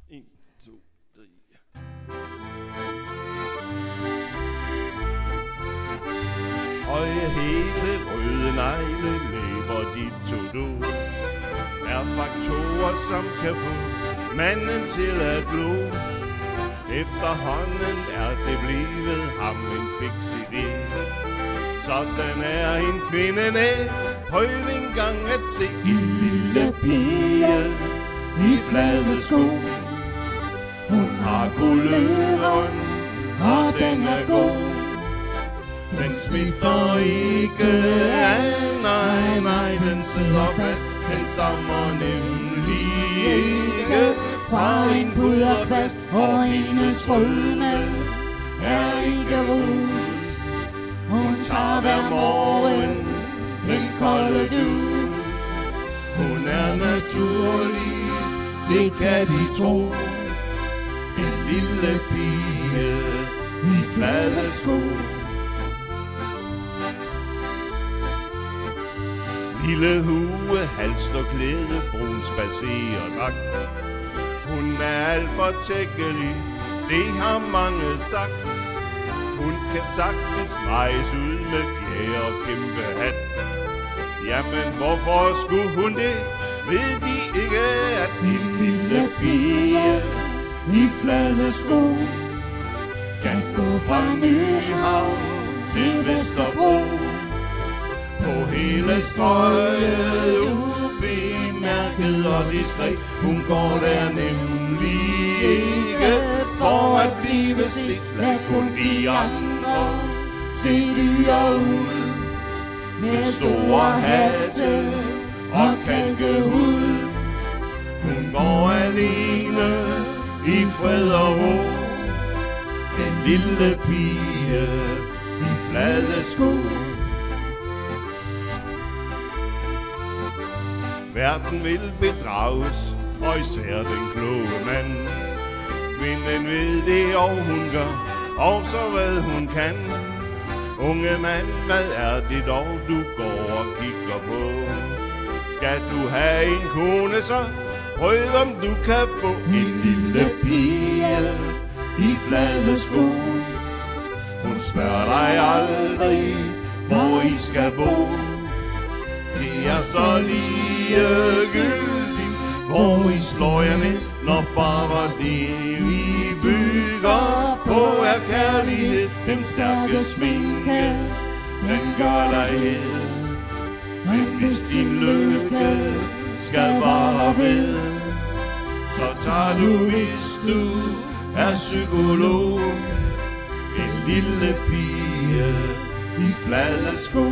1, 2, 3. Høje hele, røde negle, læber dit to-do er faktorer, som kan få manden til at glo. Efterhånden er det blevet ham en fix idé. Sådan er en kvinde næ. Prøv engang at se En lille pige i flade sko. Hun har guldøren, og den er god. Den smitter ikke af, nej, den sidder fast. Den stammer nemlig ikke fra en pudderkvast, og hendes rødme er ikke rus. Hun tager hver morgen en kolde dus. Hun er naturlig, det kan de tro. En lille pige i flade sko. Lille hue, halst og klæde, brun spacerdragt. Hun er alt for tækkelig, det har mange sagt. Hun kan sagtens mejes ud med fjer og kæmpe hat. Jamen hvorfor skulle hun det? Ved de ikke at En lille pige i flade sko kan gå fra Nyhavn til Vesterbro. på hele strøget ubemærket og diskret. Hun går der nemlig ikke for at blive set. Lad kun de andre se dyre ud med store hatte og kalkehud. Hun går alene i fred og ro, den lille pige i flade sko. Verden vil bedrages, og især den kloge mand. Kvinden ved det, og hun gør også hvad hun kan. Unge mand, hvad er det dog, du går og kigger på? Skal du have en kone, så prøv om du kan få en lille pige i flade sko. Hun spørger dig aldrig, hvor I skal bo. Det er så ligegyldigt, hvor I slår jer ned, når bare det vi bygger på er kærlighed. Den stærke sminke, den gør dig hed. Men hvis din lykke skal vare ved, så tager du, hvis du er psykolog, en lille pige i flade sko.